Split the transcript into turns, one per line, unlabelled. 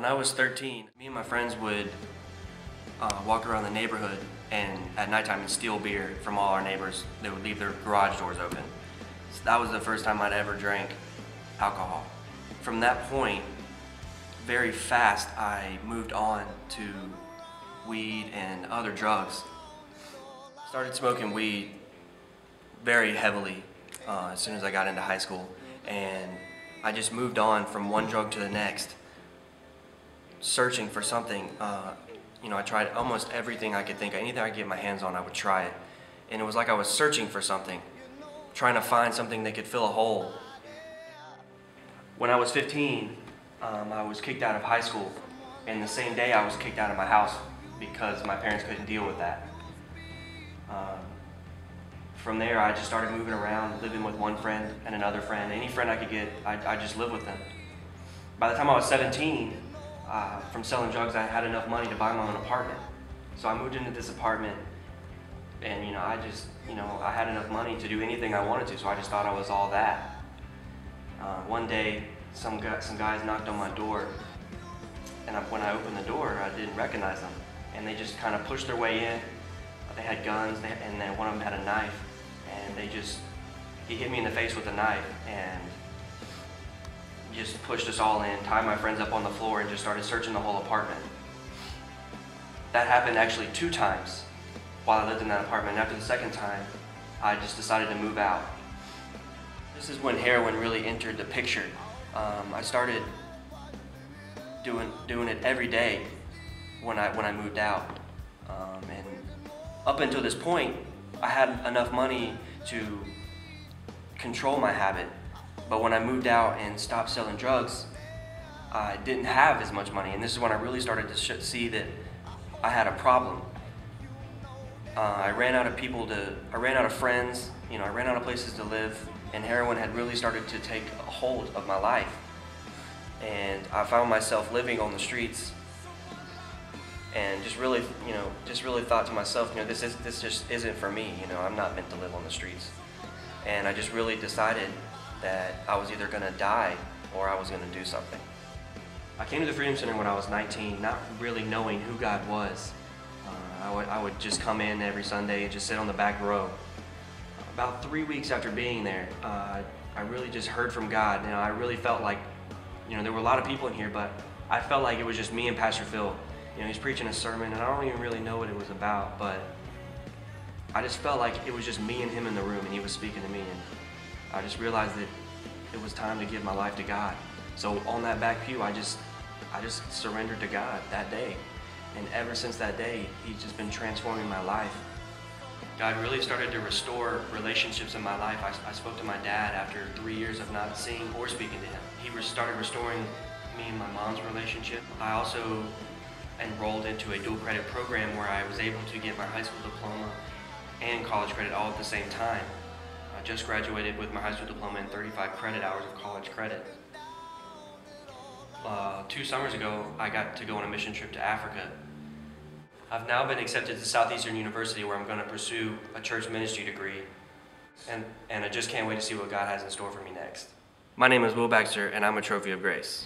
When I was 13, me and my friends would walk around the neighborhood and at nighttime and steal beer from all our neighbors. They would leave their garage doors open. So that was the first time I'd ever drank alcohol. From that point, very fast, I moved on to weed and other drugs. Started smoking weed very heavily as soon as I got into high school, and I just moved on from one drug to the next, searching for something. I tried almost everything I could think of. Anything I could get my hands on, I would try it. And it was like I was searching for something, trying to find something that could fill a hole. When I was 15, I was kicked out of high school, and the same day I was kicked out of my house because my parents couldn't deal with that. From there, I just started moving around, living with one friend and another friend. Any friend I could get, I just lived with them. By the time I was 17, from selling drugs, I had enough money to buy my own apartment. So I moved into this apartment, and I had enough money to do anything I wanted to, so I just thought I was all that. One day, some guys knocked on my door, and when I opened the door, I didn't recognize them, and they just kind of pushed their way in. They had guns, and then one of them had a knife, and he hit me in the face with a knife, and just pushed us all in, tied my friends up on the floor, and just started searching the whole apartment. That happened actually 2 times while I lived in that apartment. And after the second time, I just decided to move out. This is when heroin really entered the picture. I started doing it every day when I moved out. And up until this point, I had enough money to control my habit. But when I moved out and stopped selling drugs, I didn't have as much money, and this is when I really started to see that I had a problem. I ran out of friends, I ran out of places to live, and heroin had really started to take a hold of my life. And I found myself living on the streets, and just really thought to myself, this just isn't for me. I'm not meant to live on the streets. And I just really decided that I was either going to die or I was going to do something. I came to the Freedom Center when I was 19, not really knowing who God was. I would just come in every Sunday and just sit on the back row. About 3 weeks after being there, I really just heard from God. I really felt like, there were a lot of people in here, but I felt like it was just me and Pastor Phil. He's preaching a sermon, and I don't even really know what it was about, but I just felt like it was just me and him in the room, and he was speaking to me, and I just realized that it was time to give my life to God. So on that back pew, I just surrendered to God that day. And ever since that day, he's just been transforming my life. God really started to restore relationships in my life. I spoke to my dad after 3 years of not seeing or speaking to him. He started restoring me and my mom's relationship. I also enrolled into a dual credit program where I was able to get my high school diploma and college credit all at the same time. I just graduated with my high school diploma and 35 credit hours of college credit. 2 summers ago, I got to go on a mission trip to Africa. I've now been accepted to Southeastern University, where I'm going to pursue a church ministry degree, and I just can't wait to see what God has in store for me next. My name is Baxter, and I'm a trophy of grace.